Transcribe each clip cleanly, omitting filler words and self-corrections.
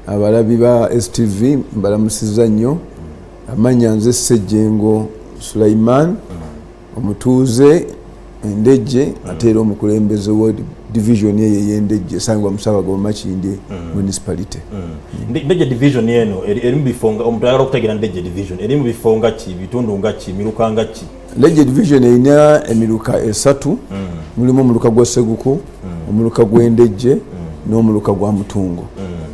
Abalabi ba STV mbalamusiza nnyo amanya nze Ssejjengo Sulaiman omutuuze endejje ateera omukulembeze wa division y'endejje sangwa Musaabago Makindye municipality. Ndejje division eno erimu bifonga omuntu ayagala okutegeera ndejje division erimu bifonga ki bitundu nga ki miruka nga ki. Ndejje division erina emiruka esatu mulimu omuluka gwa Seguku omuluka gw'endejje n'omuluka gwa Mutungo.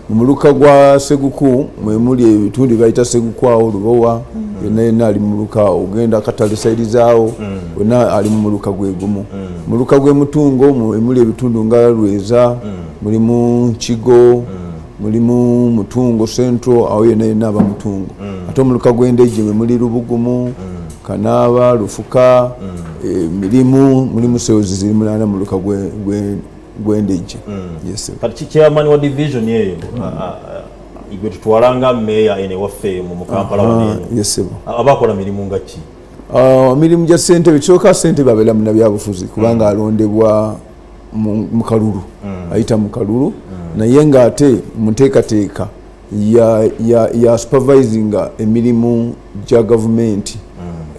Muluka gwa Seguku mwe muli ebitundu bayita Seguku awo Lubowa yonna ali muluka ogenda Katale side zaawo wonna ali muluka gwe gumu. Muluka gwe Mutungo mwe muli ebitundu nga Lweza mulimu Kigo mulimu Mutungo Central awo yonna aba Mutungo. Ate omuluka gw'endejje mwe muli Lubugumu Kanaaba Lufuka Mirimu mulimu Sewozi ziri mulana muluka gw'endejje. Yes. Kati chairman wa division yeyo igwe tutwalanga meya ene waffe mu Kampala wano. Yes. Abakola mirimu nga ki? Mirimu gya ssentebe kisoka ssentebe abeera munnabyabufuzi kubanga alondebwa mu kalulu ayita mu kalulu naye ng'ate muteekateeka ya supervisinga emirimu gya gavumenti.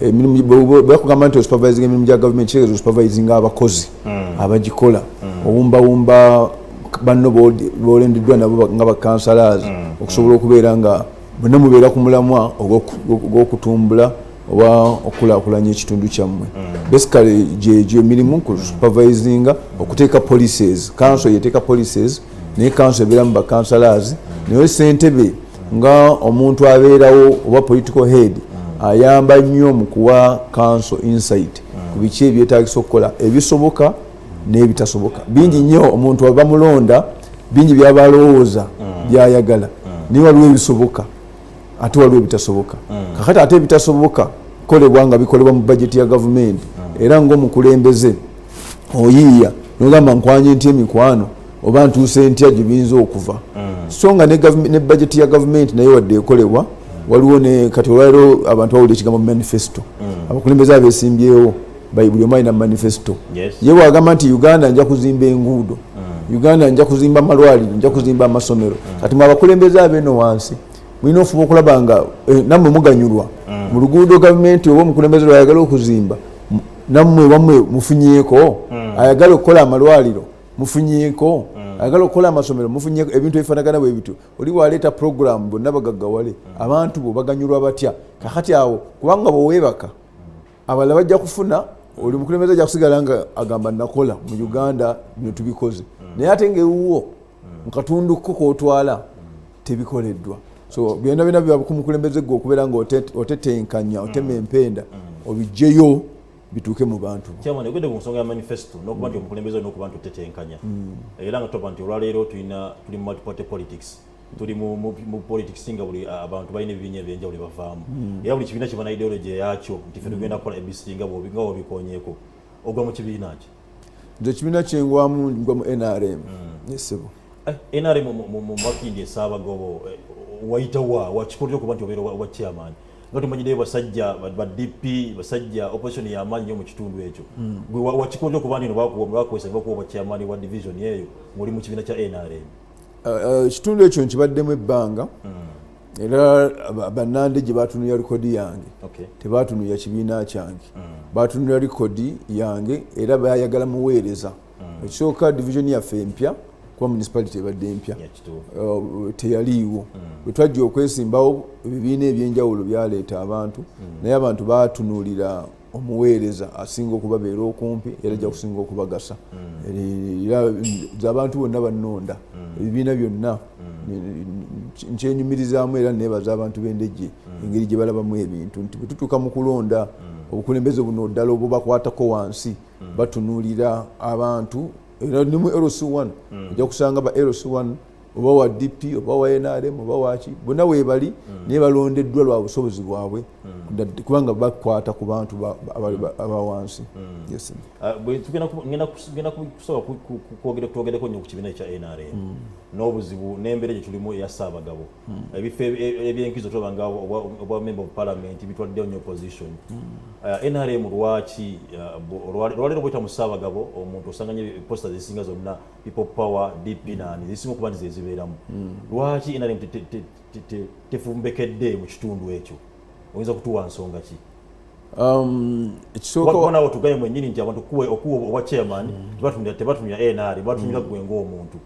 Emirimu bakugamba nti supervising emirimu gya gavumenti kitegeeza supervising abakozi abagikola owumbawumba banno boolendeddwa nabo nga bakansalaas okusobola okubeera nga bonna mubeera ku mulamwa ogw'okutumbula oba okulaakulanya ekitundu kyammwe. Basically gye emirimu ku supervisinga okuteeka policies council yeteeka policies naye council ebeera mu bakansalaas naye ssentebe nga omuntu abeerawo oba political head ayamba nnyo mu kuwa council insight ku biki ebyetaagisa okukola ebisoboka n'ebitasoboka. Bingi nnyo omuntu aba mulonda bingi byabalowooza byayagala naye waliwo ebisoboka ate waliwo ebitasoboka. Kakati ate ebitasoboka kolebwa nga bikolebwa mu budget ya gavumenti era ng'omukulembeze oyiiya n'ogamba nkwanye ntya emikwano oba ntuuse ntya gye biyinza okuva so nga ne budget ya gavumenti naye wadde ekolebwa waliwo ne kati olwaliro abantu bawulira ekigambo manifesto abakulembeze abeesimbyewo buli omu alina manifesto. Ye bwagamba nti Uganda nja kuzimba enguudo Uganda nja kuzimba amalwaliro nja kuzimba amasomero kati mwe abakulembeze abeeno wansi mulina ofuba okulaba nga nammwe muganyulwa mu luguudo gavumenti oba omukulembeze lwayagala okuzimba nammwe bamwe mufunyeeko ayagala okukola amalwaliro mufunyeeko ayagala okukola amasomero mufunyeeko ebintu ebifaanagana bwe bityo oli waleeta program bonna bagaggawale abantu bo baganyulwa batya kakati awo kubanga bweweebaka abalala bajja kufuna oli mukulembeze ajja kusigala nga agamba nakola mu Uganda bino tubikoze naye ate ng'ewuwo mu katundu ko kootwala tebikoleddwa. So byonna byonna biba ku mukulembeze gwe okubeera nga otetenkanya otema empenda obijjeyo bituuke mu bantu. Chairman ogende ku nsonga ya manifesto n'okuba nti omukulembeze olina okuba nti otetenkanya era nga toba nti olwaleero tuli mu multi-party politics tuli mu politics nga buli abantu balina ebibiina ebyenjawulo bavaamu era buli kibiina kiba na ideology yakyo nti ffe tugenda kukola ABC nga bwobikonyeeko ogwa mu kibiina ki? Nze ekibiina kyengwamu ngwa mu NRM. Yesebo NRM mu Makindye Ssaabagabo wayitawa wakikolera okuba nti obeera wa chairman nga tumanyiddeyo basajja ba DP basajja opposition y'amaanyi nnyo mu kitundu ekyo gwe wakikolera okuba nti bakuwesa nga kuba chairman wa division eyo ng'oli mu kibiina kya NRM. Ekitundu ekyo nkibaddemu ebbanga era bannande gye batunulira likodi yange tebatunulira kibiina kyange batunulira likodi yange era bayagala muweereza. Ekisooka division yaffe empya kuba municipality ebadde empya teyaliiwo bwe twajja okwesimbawo ebibiina ebyenjawulo byaleeta abantu naye abantu batunulira omuweereza asinga okubabeera okumpi era ajja kusinga okubagasa era abantu bonna bannonda ebibiina byonna nkyenyumirizaamu era neebaza abantu b'endejje engeri gye balabamu ebintu nti bwe tutuuka mu kulonda obukulembeze buno ddala oba bakwatako wansi batunuulira abantu era ne mu LC1 ojja kusanga ba LC1 oba wa DP oba wa NRM oba waki bonna weebali naye balondeddwa lwa busobozi bwabwe kubanga bakwata ku bantu abawansi. Ngenda kusaba twogereko nnyo ku kibiina kya NRM n'obuzibu n'embeera gye tulimu eya Ssaabagabo ebifo ebyenkizo tulaba nga obwa member of parliament bitwaddeyo nnyo opposition. NRM lwaki olwaleero bweta mu Ssaabagabo omuntu osanganye posta zisinga zonna people power DP nani zisinga okuba nti zezibe zibeeramu lwaki NRM tefumbekedde mu kitundu ekyo oyinza kutuwa nsonga ki ekisooka nawe tugaye mwennyini nti abantu okuwa obwa chairman tebatumira NRM batumira gwe ng'omuntu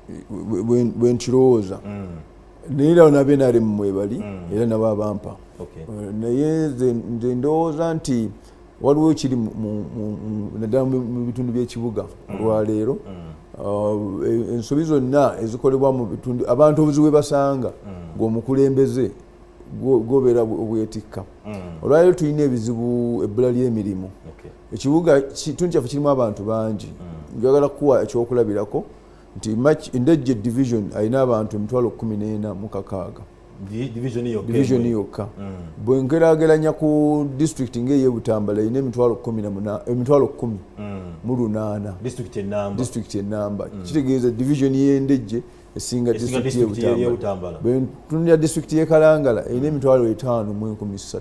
bwe nkirowooza naye era nabe NRM mwebali era nabo abampa naye nze ndowooza nti waliwo kiri naddala mu bitundu by'ekibuga olwaleero ensobi zonna ezikolebwa mu bitundu abantu obuzibu bwe basanga ng'omukulembeze gobeera obwetikka olwaleero tulina ebizibu ebbula ly'emirimu ekibuga kitundu kyaffe kirimu abantu bangi njagala kukuwa ekyokulabirako nti Ndejje division alina abantu 14,600 division yokka bwe nkerageranya ku district ng'ey'e Butambala erina 10,800 district ennamba kitegeeza division y'e Ndejje esinga district y'e Butambala bwe ntunulira district y'e Kalangala erina 5,13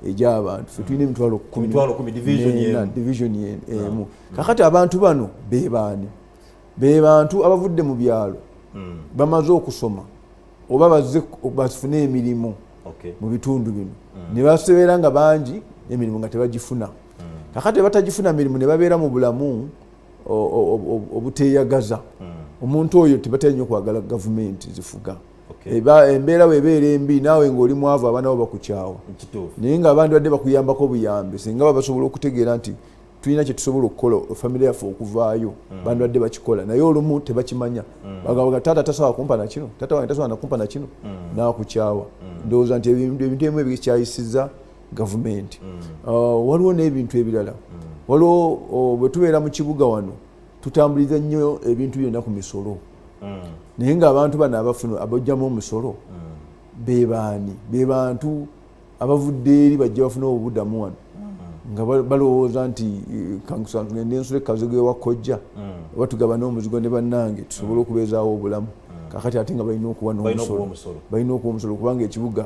egy'abantu ffe tulina 10,000 division emu kakati abantu bano beebaani be bantu abavudde mu byalo bamaze okusoma oba bazze bafune emirimu mu bitundu bino ne basebeera nga bangi emirimu nga tebagifuna kakati batagifuna mirimu ne babeera mu bulamu obuteeyagaza omuntu oyo tebatera nnyo kwagala gavumenti zifuga embeera weebeera embi naawe ng'oli mwavu abaana bo bakukyawa naye nga abandi badde bakuyambako buyambi singa baba basobola okutegeera nti tulina kye tusobola okukola famire yaffe okuvaayo bantu badde bakikola naye olumu tebakimanya bagamba taata tasobola kumpa na kino taata wange tasobola nakumpa na kino nakukyawa ndowooza nti ebintu ebimu ebikyayisiza gavumenti waliwo n'ebintu ebirala waliwo bwe tubeera mu kibuga wano tutambuliza nnyo ebintu byonna ku misolo naye ng'abantu bano abafuna abajjamu omusolo beebaani be bantu abavudde eri bajja bafuna obuddamu wano nga balowooza nti ngende ensula ekazige ewa kojja batugaba n'omuzigo ne bannange tusobole okubeezaawo obulamu kakati ate nga balina okuwa omusolo kubanga ekibuga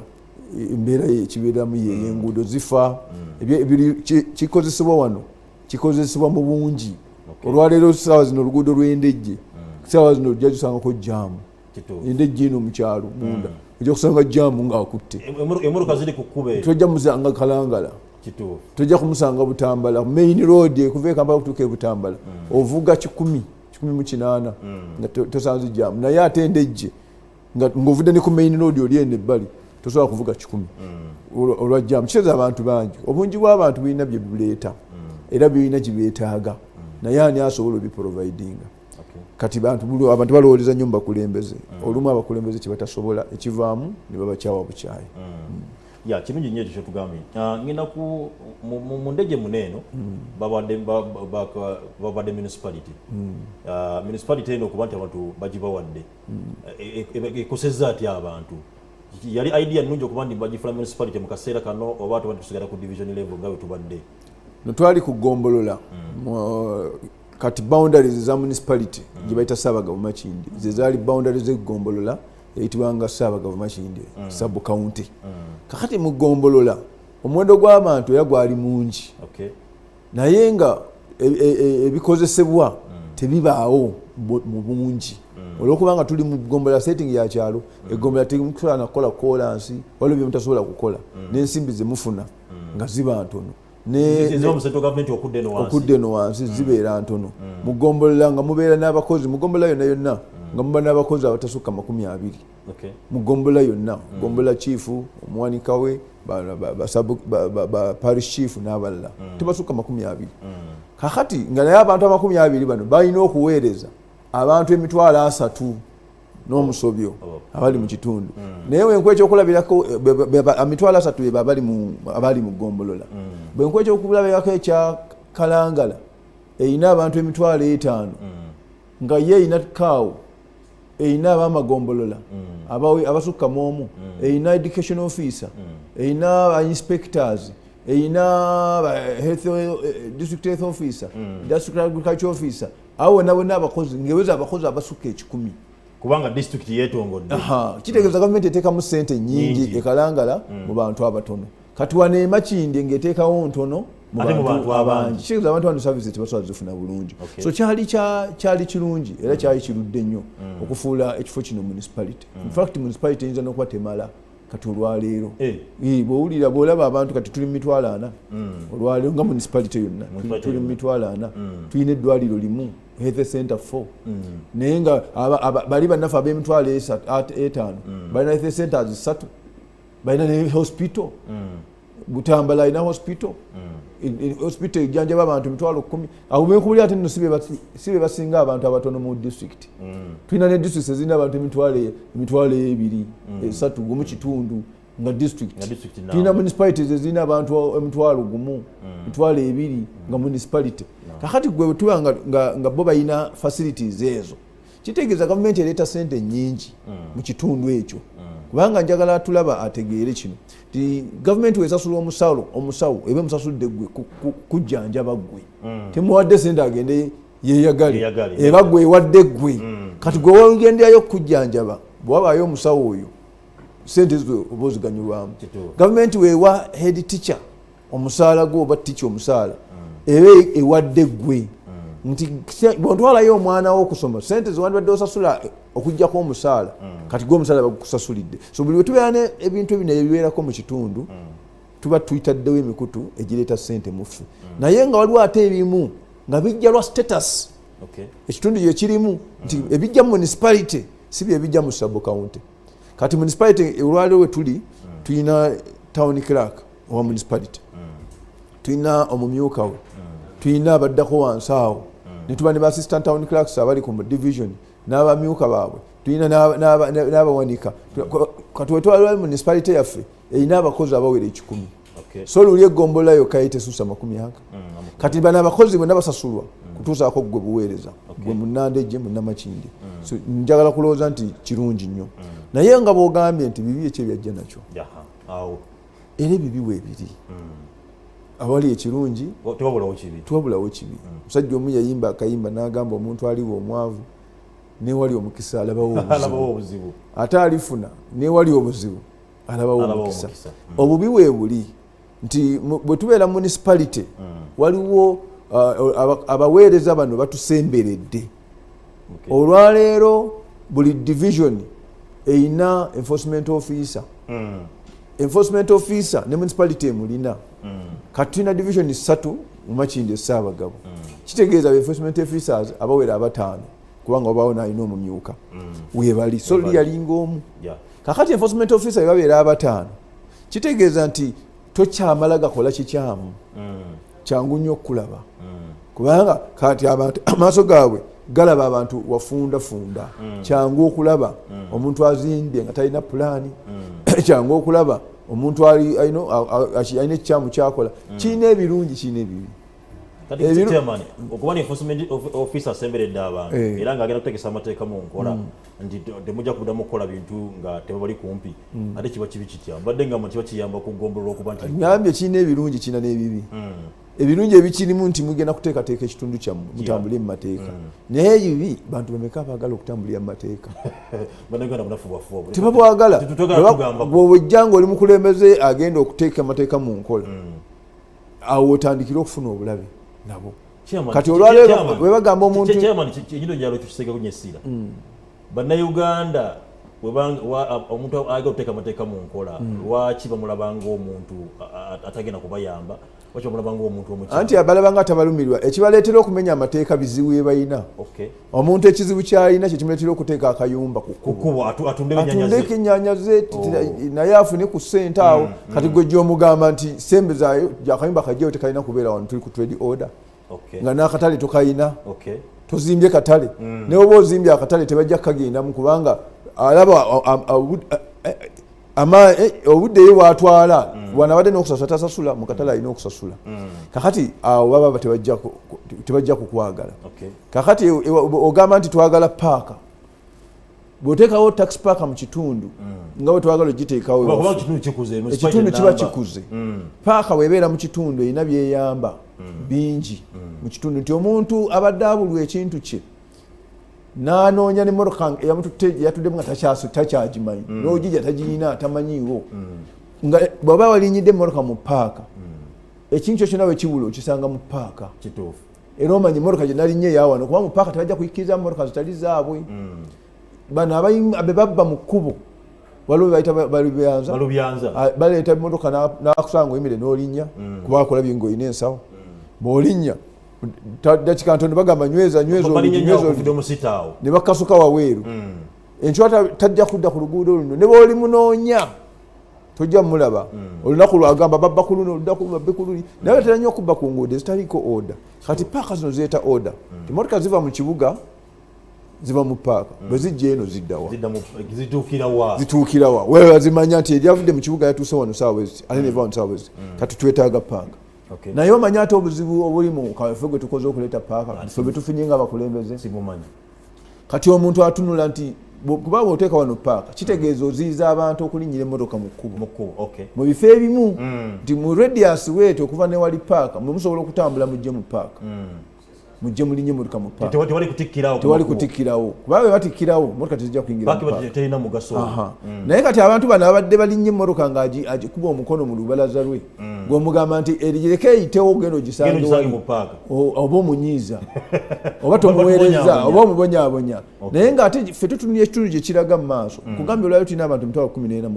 embeera ekibeeramu yenguudo zifa kikozesebwa wano kikozesebwa mu bungi olwaleero saawa zino oluguudo lw'Endejje saawa zino ojja kusangako jaamu Endejje eno mukyalo munda ojja kusanga jaamu ng'akutte emmotoka ziri ku kkubo tojja musanga Kalangala tujja kumusanga Butambala main road kuva e Kampala kutuuka e Butambala ovuga 10,800 nga tosanze jaamu naye ate Endejje ng'ovudde ne ku main road oli eno ebbali tosobola kuvuga 10 olwa jaamu kitegeeza abantu bangi obungi bw'abantu birina bye bileeta era birina gye beetaaga naye ani asobola obiprovidinga kati abantu balowooza nnyo mu bakulembeze olumu abakulembeze kye batasobola ekivaamu ne babakyawa bukyayi kirungi nnyo ekyo kyetugambye ngenda mu Ndejje muneeno babadde municipality eno okuba nti abantu bagibawadde ekosezza atya abantu yali idea nnungi okuba nti bagifuna municipality mu kaseera kano oba tuba tusigala ku division level nga bwe tubadde twali kugombolola kati boundaries za municipality gye bayita Ssaabagabo Makindye ze zaali boundaries z'eggombolola eyitibwanga Ssaabagabo Makindye sub county kakati mu ggombolola omuwendo gw'abantu era gwali mungi naye nga ebikozesebwa tebibaawo mu bungi olwokubanga tuli mu ggombolola setting ya kyalo eggombolola temusobola nakukola kolansi waliwo bye mutasobola kukola n'ensimbi ze mufuna nga ziba ntono okudde no wansi zibeera ntono mu ggombolola nga mubeera n'abakozi mu ggombolola yonna yonna nga muba n'abakozi abatasukka 20 mu ggombolola yonna ggombolola chief omuwanika we parish chief n'abalala tebasukka 20 kakati nga naye abantu 20 bano balina okuweereza abantu 30 n'omusobyo abali mu kitundu naye wenkwe ekyokulabirako 30 abali mu ggombolola bwenkwe ekyokulabirako ekya Kalangala erina abantu 5,000 nga ye erina kaawo erina abamagombolola abasukka mu erina education officer erina inspectors erina district health officer district agriculture officer awo nabona abakozi ngeweza abakozi abasukka 10 kubanga district yetongodde kitegeeza gavumenti eteekamu ssente nyingi e Kalangala mu bantu abatono kati wane Makindye ng'eteekawo ntono mu bantu abangi kitegeeza abantu bano services tebasobola zifuna bulungi so kyali kirungi era kyali kirudde nnyo okufuula ekifo kino municipality in fact municipality eyinza n'okuba temala kati olwaleero bw'owulira bw'olaba abantu kati tuli mu mitwalo 4 olwaleero nga municipality yonna tuli mu mitwalo 4 tulina eddwaliro limu health center 4 naye nga bali bannaffe ab'emitwalo 5 balina health centers 3 balina ne hospital Butambala ina hospital hospital ejjanjaba abantu emitwalo 10 abo beekubuli ate nno sibe basinga abantu abatono mu district tulina ne district ezina abantu emitwalo 2 3 gumu kitundu nga district tulina municipalities ezina abantu emitwalo 1 emitwalo 2 nga municipality kakati gwe tuba nga bo bayina facilities ezo kitegeeza government ereeta sente nnyingi mu kitundu ekyo kubanga njagala tulaba ategeere kino ti government wesasula omusawo ebe musasudde gwe kujjanjaba gwe temuwadde sente agende yeyagale eba gwe ewadde gwe kati gwe wagenderayo kujjanjaba bwabaayo omusawo oyo sente zo oba oziganyulwamu government weewa head teacher omusaala gwe oba teacher omusaala ebe ewadde gwe nti bontwalayo omwana wo okusoma sente ziwandibadde osasula okujjako omusaala kati gwe omusaala bagusasulidde so buli wetubeera ebintu ebino ebibeerako mu kitundu tuba tuyitaddewo emikutu egireeta sente mufe naye nga waliwo ate ebimu nga bijja lwa status ekitundu gyekirimu nti ebijja mu municipality si byebijja mu sub county kati municipality olwaleero we tuli tulina town clerk owa municipality tulina omumyuka we tulina abaddako wansi awo netuba ne ba assistant town clerks abali ku division n'abamyuka baabwe tulina n'abawanika kati wetwalwa municipality yaffe erina abakozi abawera 10 so luli eggombolola yokka yitesusa 10 kati bano abakozi bonna basasulwa kutuusaako gwe buweereza gwe munandejje munnamakindi so njagala kulowooza nti kirungi nnyo naye nga bwogambye nti bibi ekyo byajja nakyo era ebibi weebiri awali ekirungi tewabulawo kibi omusajja omu yayimba akayimba n'agamba omuntu aliwo omwavu newali omukisa alabawo obuzibu ate alifuna newali obuzibu alabawo omukisa obubi weebuli nti bwe tubeera municipality waliwo abaweereza bano batusemberedde olwaleero buli division eyina enforcement officer ne municipality emulina kati tulina division 3 mu Makindye Ssaabagabo kitegeeza enforcement officers abawera 5 kubanga obaawo nalina omumyuka weebali so luli yalinga omu kakati enforcement officer babeera 5 kitegeeza nti tokyamala gakola kikyamu kyangu nnyo okulaba kubanga kati abantu amaaso gaabwe galaba abantu wafundafunda kyangu okulaba omuntu azimbye nga talina pulaani kyangu okulaba omuntu alina ekikyamu kyakola kirina ebirungi kirina ebibi kati chairman okuba enforcement officer asemberedde abantu era ng'agenda kutegesa amateeka mu nkola nti temujja kuddamu okukola bintu nga tebali kumpi ate kiba kibi kitya mbadde nga kiba kiyamba okugombolola okuba nti ngambye kirina ebirungi kirina n'ebibi ebirungi ebikirimu nti mugenda kuteekateeka ekitundu kyammwe mutambule mu mateeka naye ebibi bantu bameka baagala okutambulira mu mateeka tebabwagala bw'ojjanga oli mukulembeze agenda okuteeka amateeka mu nkola awo otandikira okufuna obulabe nabo kati olwaleero bwe bagamba omuntu ekino kyalo kituseekako nnyo essira bannayuganda omuntu ayagala okuteeka amateeka mu nkola lwaki bamulabanga omuntu atagenda kubayamba lwaki bamulabanga omuntu omukyala anti abalabanga atabalumirwa ekibaleetera okumenya amateeka bizibu bye balina omuntu ekizibu kyalina kyekimuleetera okuteeka akayumba ku kkubo atundeko ennyaanya ze naye afune ku ssente awo kati gwe gy'omugamba nti sembe zaayo akayumba kajjayo tekalina kubeera wano tuli ku trade order nga n'akatale tokayina tozimbye katale naye oba ozimbye akatale tebajja kukagendamu kubanga alaba obudde ye bwatwala bwanabadde n'okusasula tasasula mu katale alina okusasula kakati awo baba tebajja kukwagala kakati ogamba nti twagala paaka bw'oteekawo tax paaka mu kitundu nga bwe twagala ogiteekawo ekitundu kiba kikuze paaka bw'ebeera mu kitundu erina byeyamba bingi mu kitundu nti omuntu abadde abulwa ekintu kye n'anoonya n'emmotoka yatuddemu nga takyagimanyi n'ogijja tagiyina atamanyiiwo nga bw'aba walinyidde emmotoka mu paaka ekintu kyonna bwe kibula okisanga mu paaka kituufu era omanyi emmotoka gye nali nnyo eyawano kuba mu paaka tebajja kuyikkiriza mmotoka zitali zaabwe bano abe babba mu kkubo waliwo bayita balubyanza baleeta emmotoka n'akusanga oyimire n'olinnya kuba akulabye ng'olina ensawo bw'olinnya dakika ntono bagamba nyweza ne bakasuka waweeru enkyo tajja kudda ku luguudo luno ne bw'oli munoonya tojja mulaba olunaku lwagamba babba ku luno oluddaku babbe ku luli naye batera nnyo okubba ku nguudo ezitaliko oda kati paaka zino zireeta oda emmotoka ziva mu kibuga ziva mu paaka bwe zijja eno ziddawa zituukirawa wewe bazimanya nti eryavudde mu kibuga yatuuse wano saawa ezi ate neva wano saawa ezi kati twetaaga paaka naye omanye ate obuzibu obuli mu kaweeffe gwe tukoze okuleeta paaka ffe bwe tufunye nga abakulembeze kati omuntu atunula nti kuba bw'oteeka wano paaka kitegeeza oziyiza abantu okulinnyira emmotoka mu kkubo mu bifo ebimu nti mu radius weeto okuva ne wali paaka mwe musobola okutambula mujje mu paaka mujje mulinye emmotoka mu paaka tewali kutikkirawo kuba bwe batikkirawo emmotoka tezijja kuyingira naye kati abantu bano abadde balinnye emmotoka ng'agikuba omukono mu lubalaza lwe ng'omugamba nti erigireke eyitewo ogenda ogisange oba omunyiiza oba tomuweereza oba omubonyaabonya naye ng'ate ffe tutunula ekitundu gye kiraga mu maaso nkugambye olwayo tulina abantu emitwalo 14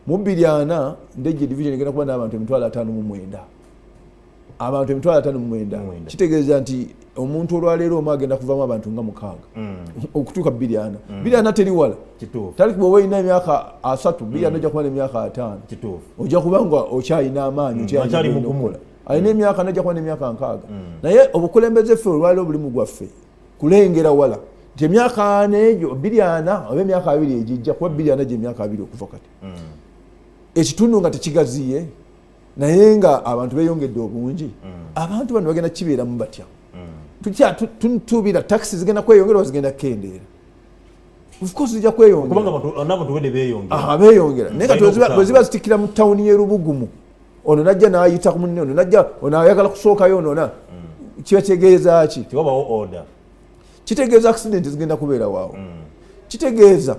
mu 240 ndejje division egenda kuba n'abantu emitwalo 59 abantu emitwalo 59 kitegeeza nti omuntu olwaleero omu agenda kuvamu abantu nga 6 okutuuka 240 teri wala tali kuba olina emyaka 3 240 ojja kuba n'emyaka 5 ojja kuba nga okyalina amaanyi alina emyaka najja kuba n'emyaka 6 naye obukulembeze ffe olwaleero obulimu gwaffe kulengera wala nti emyaka 4 egyo 240 oba emyaka 2 egijja kuba 240 gye emyaka 2 okuva kati ekitundu nga tekigaziye naye nga abantu beyongedde obungi abantu bano bagenda kibeeramu batya tutuubira takisi zigenda kweyongera oba zigenda kukendeera of course zijja kweyongera naye kati bwe ziba zitikkira mu tawuni y'erubugumu ono najja n'ayita ku munne ono ayagala kusookayo onona kiba kitegeeza ki kitegeeza accident zigenda kubeera waawo kitegeeza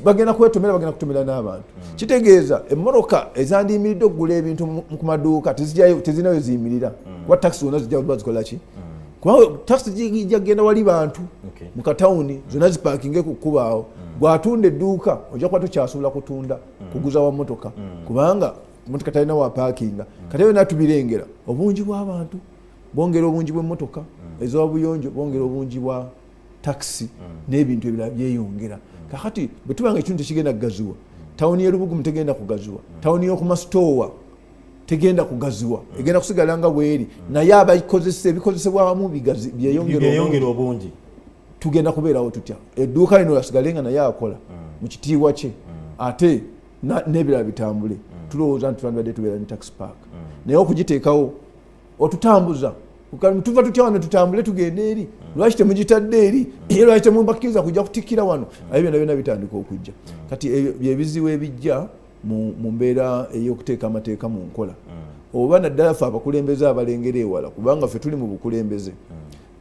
bagenda kwetomera bagenda kutomera n'abantu kitegeeza emmotoka ezandiyimiridde okugula ebintu ku maduuka tezinayo ziyimirira kuba takisi zonna zijja bazikola ki kuba takisi zijja kugenda wali bantu mu katawuni zonna zipakinge ku kkubo awo bw'atunda edduuka ojja kuba tokyasobola kutunda kuguza wa mmotoka kubanga mmotoka talina wa paakinga kati eyo natubirengera obungi bw'abantu bwongera obungi bw'emmotoka ez'obuyonjo bwongera obungi bwa takisi n'ebintu ebirala byeyongera kakati bwe tubanga ekintu tekigenda kugaziwa tawuni y'erubugumu tegenda kugaziwa tawuni y'okumasitoowa tegenda kugaziwa egenda kusigala nga bweri naye ebikozesebwa awamu byeyongera obungi tugenda kubeerawo tutya edduuka lino lasigale nga naye akola mu kitiibwa kye ate n'ebirala bitambule tulowooza nti twandibadde tubeera ne tax park naye okugiteekawo otutambuza tuva tutya wano tutambule tugende eri lwaki temugitadde eri era lwaki temubakkiriza kujja kutikkira wano ayo byonna byonna bitandika okujja kati byebizibu ebijja mu mbeera ey'okuteeka amateeka mu nkola oba naddala ffe abakulembeze abalengera ewala kubanga ffe tuli mu bukulembeze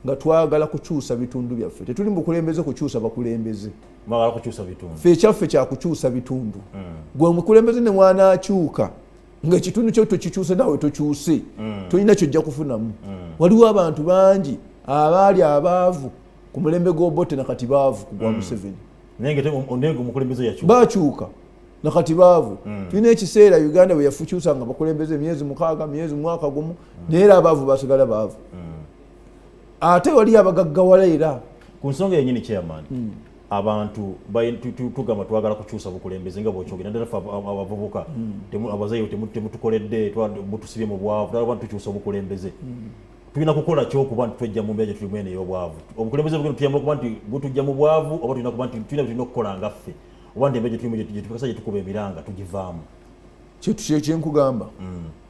nga twagala kukyusa bitundu byaffe tetuli mu bukulembeze kukyusa bakulembeze ffe ekyaffe kyakukyusa bitundu gwe omukulembeze ne mwanaakyuka ng'ekitundu kyo tokikyuse nawe tokyuse tolina kyojja kufunamu waliwo abantu bangi abaali abaavu ku mulembe gw'Obote nakati baavu ku gwa Museveni bakyuka nakati baavu tulina ekiseera Uganda bwe yafukyusanga bakulembeze myezi 6 myezi mwaka gumu naye abaavu basigala baavu ate wali abagaggawala era ku nsonga yennyini chairman abantu tugamba twagala kukyusa bukulembeze nga bw'okyogera naddala ffe abavubuka abazaire temutukoledde mutusibye mu bwavu twagala tukyusa obukulembeze tulina kukola kyokuba nti twejja mu mbeera gye tulimu eno ey'obwavu obukulembeze bugenda tuyamba okuba nti butujja mu bwavu oba tulina kuba nti tulina tulina okukola nga ffe oba nti embeera gye tulimu gye tukasa gye tukuba emiranga tugivaamu kyenkugamba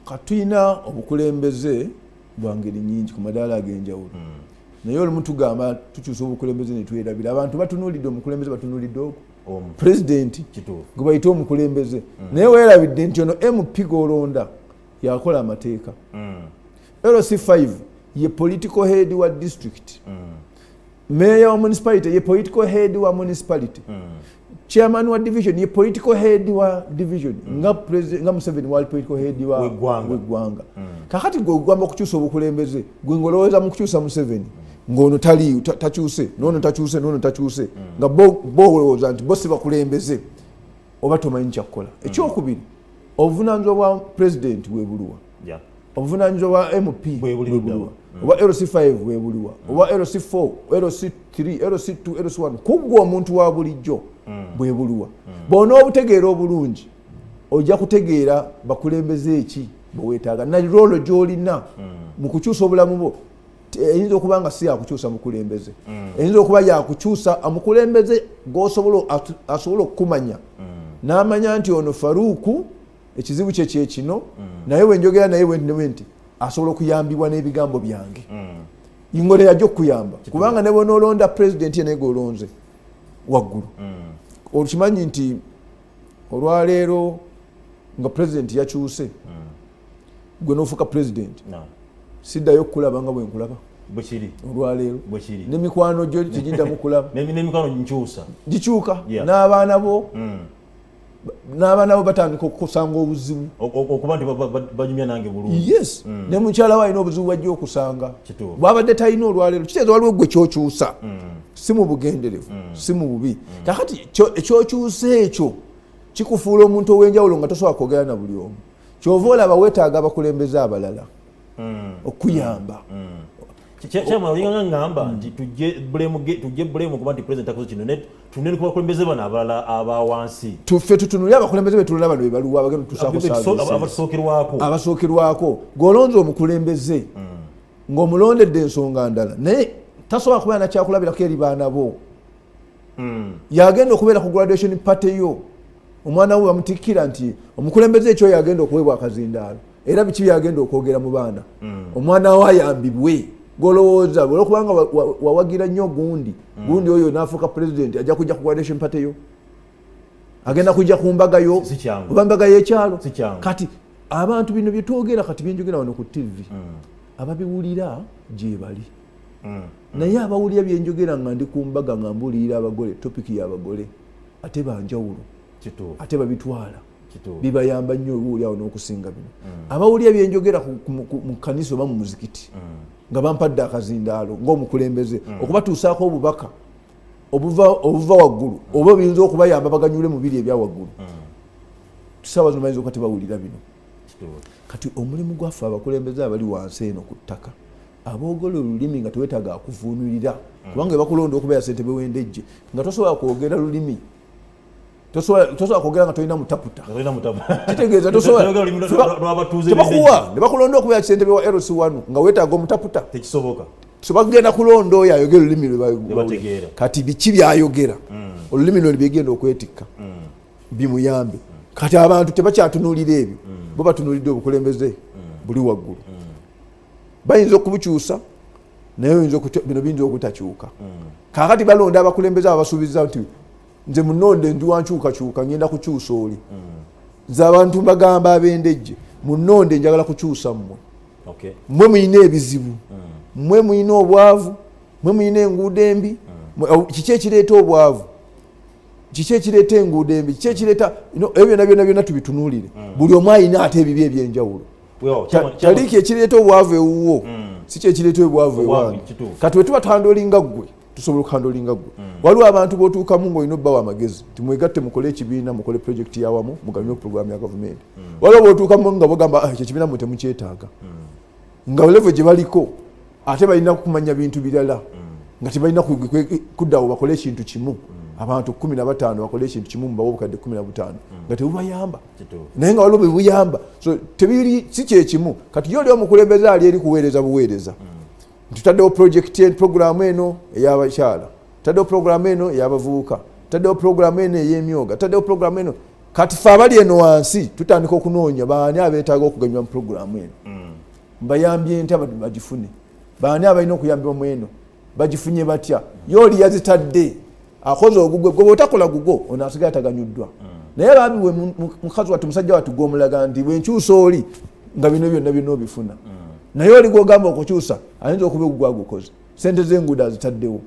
katulina obukulembeze bwa ngeri nnyingi ku madaala ag'enjawulo naye olumu tugamba tukyusa obukulembeze ne twerabira abantu batunuulidde omukulembeze batunuulidde ogwo pulezidenti gwe bayita omukulembeze naye weerabidde nti ono MP g'olonda yakola amateeka LC5 ye political head wa district mayor wa municipality ye political head wa municipality chairman wa division ye political head wa division nga Museveni wali political head wa Gwanga kakati gwe ogamba okukyusa obukulembeze gwe ngolowooza mu kukyusa Museveni ng'ono tali takyuse n'ono takyuse n'ono takyuse nga bo olowooza nti bo si bakulembeze oba tomanyi kyakukola. Ekyokubiri obuvunaanyizibwa bwa pulezidenti bwebuluwa, obuvunaanyizibwa bwa MP bwebuluwa, oba LC5 bwebuluwa, oba LC4, LC3, LC2, LC1 kuggwa omuntu wa bulijjo bwebuluwa. Bw'ona obutegeera obulungi ojja kutegeera bakulembeze eki bweweetaaga na roolo gy'olina mu kukyusa obulamu bwo. Eyinza okuba nga si yakukyusa mukulembeze, eyinza okuba yakukyusa omukulembeze asobola okukumanya n'amanya nti ono Faruku ekizibu kye kyekino, naye wenjogera naye nti asobola okuyambibwa n'ebigambo byange. Ingole yajja okuyamba kubanga ne bw'onoolonda pulezidenti ye naye golonze waggulu. Okimanyi nti olwaleero nga pulezidenti yakyuse gwe n'ofuuka pulezidenti siddayo okukulaba nga bwe nkulaba olwaleero n'emikwano gyo tegiddamu kulaba gikyuka n'abaana bo batandika okusanga obuzibu okuba nti banyumya nange bulungi. Yes, ne mukyala we alina obuzibu bwajja okusanga bw'abadde talina olwaleero kitegeeza waliwo gwe kyokyusa si mu bugenderevu si mu bubi. Kakati ekyokyusa ekyo kikufuula omuntu ow'enjawulo nga tosobola kwogera na buli omu. Kyova olaba weetaaga abakulembeze abalala okuyamba. Kyama olinga ngamba nti tujje bulemu kuba nti pulezidenti akoze kino tunene ku bakulembeze bano abalala abawansi. Tuffe tutunulira abakulembeze betulina bano bebaluwa abagenda tusookerwako abasookerwako. Gw'olonze omukulembeze ng'omulondedde ensonga ndala naye tasobola kubeera nakyakulabirako eri baana bo. Yagenda okubeera ku graduation party yo omwana we bamutikkira nti omukulembeze ekyo yagenda okuweebwa akazindaalo era biki byagenda okwogera mu baana omwana we ayambibwe. Golowooza olwokubanga wawagira nnyo gundi oyo n'afuuka pulezidenti ajja kujja ku graduation party yo, agenda kujja ku mbaga yo oba mbaga y'ekyalo. Kati abantu bino bye twogera kati byenjogera wano ku TV ababiwulira gye bali naye abawulira byenjogera nga ndi ku mbaga nga mbuulirira abagole topiki y'abagole ate banjawulo ate babitwala bibayamba nnyo obuulyawo n'okusinga bino. Abawulira byenjogera mu kanisa oba mu muzikiti nga bampadde akazindaalo ng'omukulembeze okubatuusaako obubaka obuva waggulu oba biyinza okubayamba baganyule mu biri ebya waggulu. Tusaba zino bayinza okati bawulira bino. Kati omulimu gwaffe abakulembeze abali wansi eno ku ttaka aboogole olulimi nga tewetaaga akuvuunulira kubanga bakulonda okubeera ssente bewendejje nga tosobola kwogera lulimi tosobola kwogera nga tolina mutaputa. Kitegeeza tebakuwa ne bakulonda okubeera ssente bewa LC1 nga weetaaga omutaputa tekisoboka. So bagenda kulonda oyo ayogera olulimi lwe kati biki byayogera olulimi lwe byegenda okwetikka bimuyambe. Kati abantu tebakyatunuulira ebyo bo batunuulidde obukulembeze buli waggulu. Bayinza okubukyusa naye bino biyinza okutakyuka. Kaakati balonda abakulembeze abasuubiza nti nze munonde ndi wankyukakyuka ngenda kukyusa oli. Nze abantu mbagamba ab'endejje munonde njagala kukyusa mmwe. Mmwe muyina ebizibu, mmwe muyina obwavu, mmwe muyina enguudo embi. Kiki ekireeta obwavu? Kiki ekireeta enguudo embi? Kiki ekireeta ebyo byonna tubitunuulire. Buli omu ayina ate ebibi eby'enjawulo. Kyaliiki ekireeta obwavu ewuwo si kyekireeta obwavu ewange. Kati bwe tuba tandoolinga ggwe tusobola okukandoolinga ggwe. Waliwo abantu b'otuukamu ng'olina obbawo amagezi nti mwegatte mukole ekibiina mukole pulojekiti yawamu muganywe puroguramu ya gavumenti. Waliwo b'otuukamu nga bagamba ekyo ekibiina mwe temukyetaaga nga levo gye baliko ate balina kumanya bintu birala nga tebalina kuddawo bakole ekintu kimu. Abantu 15 bakole ekintu kimu mubawo obukadde 15 nga tebubayamba naye nga waliwo bebuyamba. So tebiri si kyekimu. Kati yo oli omukulembeze ali eri kuweereza buweereza. Tutaddewo puroguramu eno ey'abakyala, tutaddewo puroguramu eno ey'abavubuka, tutaddewo puroguramu eno ey'emyoga, tutaddewo puroguramu eno. Kati ffe abali eno wansi tutandika okunoonya baani abeetaaga okuganywa mu puroguramu eno. Mbayambye nti abantu bagifune. Baani abalina okuyambibwa mu eno bagifunye batya? Yooli yazitadde akoze ogugwe gwe bw'otakola gugwo ono asigaye ataganyuddwa. Naye baabiwe mukazi wattu musajja wattu gw'omulaga nti bwenkyusa oli nga bino byonna obifuna. Naye oli gw'ogamba okukyusa ayinza okuba ogugwagukoze. Ssente z'enguudo azitaddewo.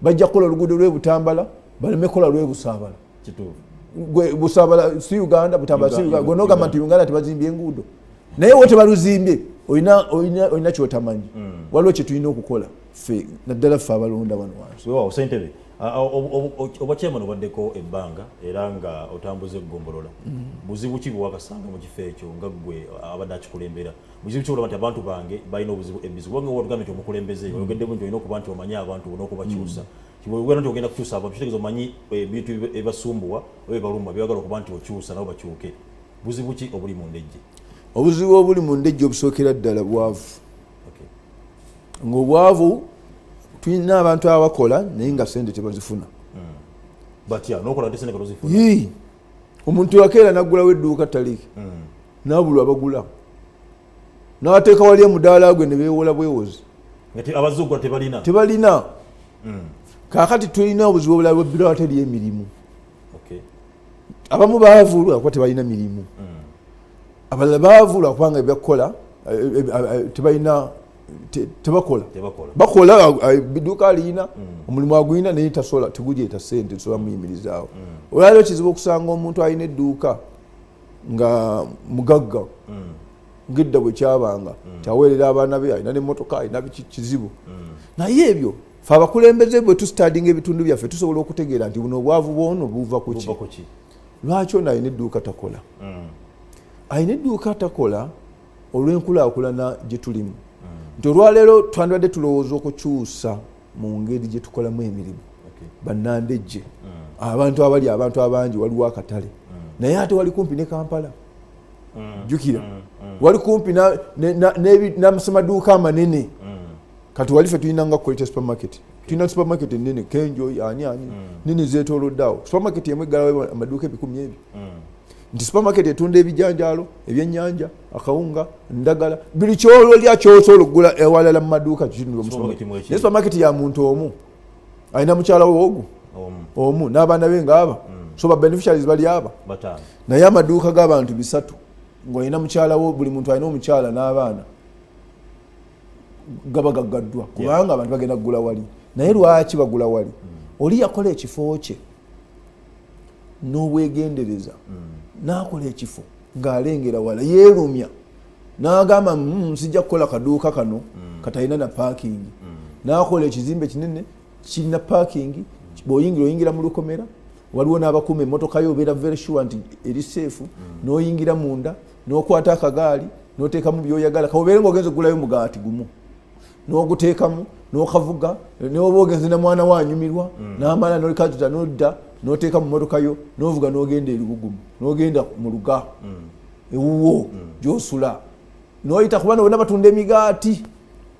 Bajja kukola oluguudo lw'e Butambala baleme kukola lw'e Busaabala. Busaabala si Uganda, Butambala si Uganda. Gw'onoogamba nti Uganda tebazimbye enguudo naye wo tebaluzimbye oyina kyotamanyi waliwo kyetulina okukola ffe naddala ffe abalonda wano wansi weewaawo ssentebe oba chairman obaddeko ebbanga era nga otambuza eggombolola buzibu ki bwewakasanga mu kifo ekyo nga ggwe abadde akikulembera buzibu ki olaba nti abantu bange balina ebizibu wanga watugambye nti omukulembeze oyogeddemu nti olina okuba nti omanyi abantu olina okubakyusa kiboogera nti ogenda kukyusa abantu kitegeeza omanyi ebintu ebasumbuwa oba ebalumba byagala okuba nti okyusa nabo bakyuke buzibu ki obuli mu ndejje obuzibu obuli mu ndejje obusookera ddala bwavu ng'obwavu tulina abantu abakola naye nga sente tebazifuna batya nokola ate sente katozifuna omuntu yakeera naggulawo edduuka taliki nabulwa abagula n'ateeka wali emudaala gwe ne beewola bwewozi abazugula tebalina kaakati tulina obuzibu obulala bwebbira wateri emirimu abamu baavulwa kuba tebalina mirimu abalala baavulwa kubanga ebyakukola tebalina tebakola bakola biduka alina omulimu agulina naye tasola tegujeeta sente sola muyimirizaawo olwaliro kizibu okusanga omuntu alina edduuka nga mugagga ngedda bwe kyabanga kyaweerera abaana be alina n'emmotoka alina kizibu naye ebyo fe abakulembeze bwe tusitadinga ebitundu byaffe tusobola okutegeera nti buno obwavu bwono buva kuki lwaki ono alina edduuka takola alina edduuka takola olw'enkulaakulana gye tulimu nti olwaleero twandibadde tulowooza okukyusa mu ngeri gye tukolamu emirimu bannandejje abantu abangi waliwo akatale naye ate wali kumpi ne Kampala jjukira wali kumpi n'amaduuka amanene kati wali ffe tulina nga quality supermarket tulina supermarket ennene Kenjoy ani nene zeetooloddeawo supermarket emu eggalawo amaduuka 100 nti supermarket etunda ebijanjaalo ebyennyanja akawunga ndagala buli kyololya kyosobola okugula ewalala mu maduuka naye supermarket ya muntu omu alina mukyala we ogu omu n'abaana be ngaaba so ba beneficiaries bali aba naye amaduuka g'abantu 3 ng'olina mukyala wo buli muntu alina omukyala n'abaana gaba gaggaddwa kubanga abantu bagenda kugula wali naye lwaki bagula wali oli yakola ekifo kye n'obwegendereza n'akola ekifo ng'alengera wala yeerumya n'agamba sijja kukola kaduuka kano katalina na paakingi n'akola ekizimbe kinene kirina paakingi bw'oyingira mu lukomera waliwo n'abakuuma emmotoka yo obeera very sure nti eri seefu n'oyingira munda n'okwata akagaali n'oteekamu byoyagala kaobeere ng'ogenza okugulayo mugaati gumu n'oguteekamu n'okavuga n'oba ogenze na mwana wanyumirwa n'amala n'olikajuta n'odda n'oteeka mu mmotoka yo n'ovuga n'ogenda eribugumu n'ogenda mu luga ewuwo gy'osula n'oyita kubana bonna batunda emigaati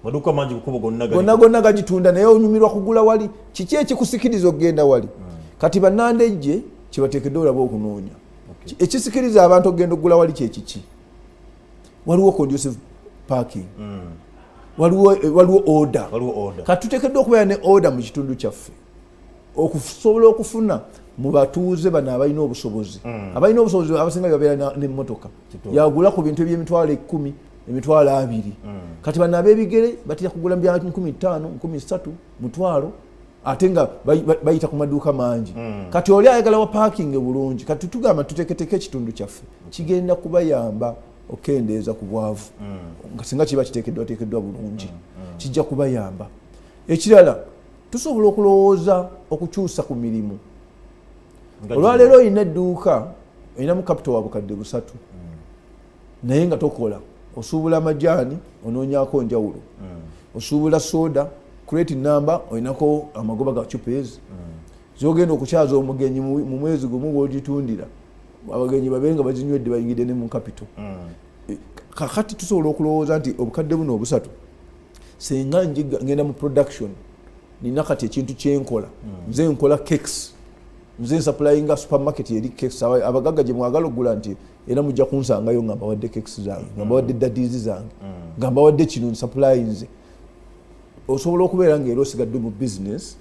maduuka mangi kukubo gonna gagitunda naye onyumirwa kugula wali kiki ekikusikiriza okugenda wali kati bannandejje kyebateekedde olaba okunoonya ekisikiriza abantu okugenda okugula wali kyekiki waliwo conducive parking waliwo order kati tuteekeddwa okubeera ne order mu kitundu kyaffe okusobola okufuna mu batuuze bano abalina obusobozi abasinga babeera n'emmotoka yagula ku bintu eby'emitwalo 10 emitwalo 2 kati bano ab'ebigere batera kugula bya 15,000 13 mutwalo ate nga bayita ku maduuka mangi kati oli ayagala wa parking bulungi kati tugamba tuteketeke ekitundu kyaffe kigenda kubayamba okendeeza ku bwavu nga singa kiba kiteekeddwa bulungi kijja kubayamba ekirala tusobola okulowooza okukyusa ku mirimu olwaleero olina edduuka olinamu capital wa bukadde 3 naye nga tokola osuubula amajaani onoonyako njawulo osuubula soda crate number olinako amagoba ga chupes zogenda okukyaza omugenyi mu mwezi gumu bw'ogitundira abagenyi babenga bazinywedde bayingidde ne mu capital kakati tusobola okulowooza nti obukadde buno 3 senga ngenda mu production nina kati ekintu kyenkola nze nkola cakes nze supplyinga supermarket eri cakes abagagga gye mwagala okugula nti era mujja kunsangayo nga mbawadde cakes zange nga mbawadde daddies zange nga mbawadde kino supplyinze osobola okubeera ng'era osigadde mu business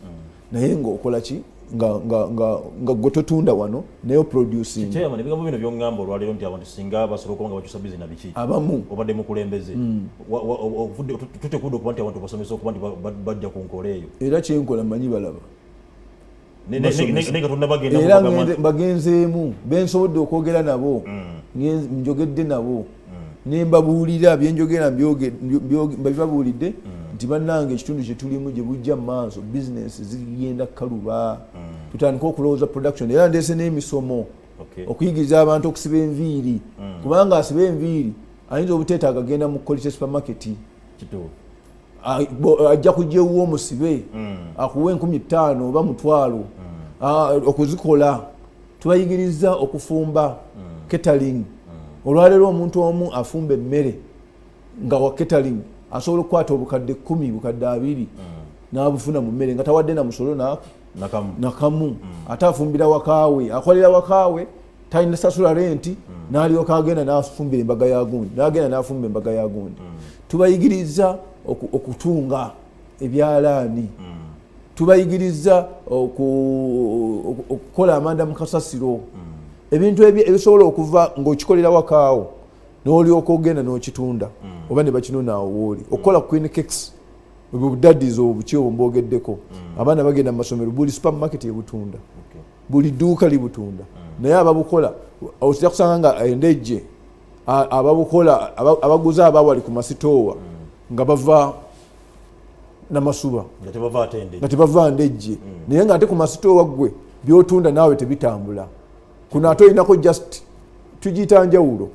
naye ng'okola ki nga gwe totunda wano naye oproducing chairman ebigambo bino byongamba olwaleero nti abantu singa basobola okuba nga bakyusa bizinesi biki abamu obadde mukulembeze tutekudde okuba nti abantu basomesa okuba nti bajja ku nkola eyo era kyenkola manyi balaba era bagenzeemu bensobodde okwogera nabo njogedde nabo nembabuulira byenjogera mbabibabuulidde nti bannange ekitundu kye tulimu gye bujja mu maaso bizinesi zigenda kaluba tutandika okulowooza production era ndeese n'emisomo okuyigiriza abantu okusiba enviiri kubanga asiba enviiri ayinza obuteetaaga agenda mu quality supermarket ajja kujjewuwo omusibe akuwe 1500 oba mutwalo okuzikola tubayigiriza okufumba catering olwaleero omuntu omu afumba emmere nga wa catering asobola okukwata obukadde 10 bukadde 20 n'abufuna mu mmere nga tawadde na musolo nakamu ate afumbira wakaawe akolera wakaawe talina sasula renti n'alyoka agenda n'afumbira embaga ya gundi n'agenda n'afumba embaga ya gundi tubayigiriza okutunga ebyalaani tubayigiriza okukola amanda mu kasasiro ebintu ebisobola okuva ng'okikolera wakaawo n'olyoka ogenda n'okitunda oba ne bakinona awo wooli okukola queen cakes obudaddizi obuki obumbogeddeko abaana bagenda mu masomero buli supermarket ebutunda buli dduuka libutunda naye ababukola ojja kusanga nga endejje ababukola abaguza abawali ku masitoowa nga bava namasuba nga tebava ndejje naye nga ate ku masitoowa ggwe byotunda naawe tebitambula kuno ate olinako just tugiyita njawulo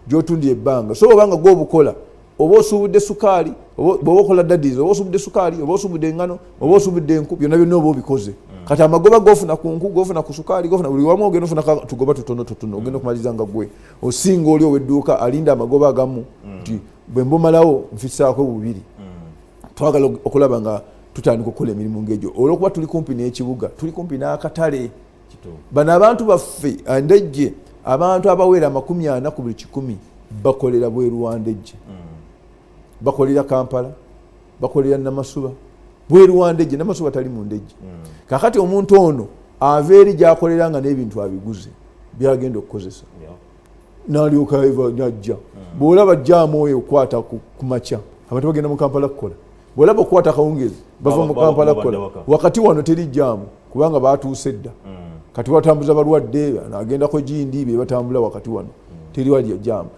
gyotundira ebbanga so obanga gwobukola oba osuubudde sukaali bwoba okola daddizi oba osuubudde sukaali oba osuubudde engano oba osuubudde enku byonna byonna oba obikoze kati amagoba gofuna ku nku gofuna ku sukaali gofuna buli wamu ogenda ofuna tugoba tutono ogenda okumaliriza nga gwe osinga oli ow'edduuka alinda amagoba agamu nti bwe mbomalawo nfisaako bubiri twagala okulaba nga tutandika okukola emirimu ng'egyo olw'okuba tuli kumpi n'ekibuga tuli kumpi n'akatale bano abantu baffe ndejje abantu abawera 40 ku buli 100 bakolera bweru wa ndejje bakolera Kampala bakolera Namasuba bweru wa ndejje Namasuba tali mu ndejje kakati omuntu ono ava eri gy'akoleranga n'ebintu abiguze byagenda okukozesa n'alyoka eva nyajja bw'olaba jjaamu oyo okwata ku makya abantu bagenda mu Kampala kukola bw'olaba okukwata akawungezi bava mu Kampala kukola wakati wano teri jjaamu kubanga baatuuse dda kati batambuza balwadde n'agendako gindi be batambula wakati wano teri wali jjaamu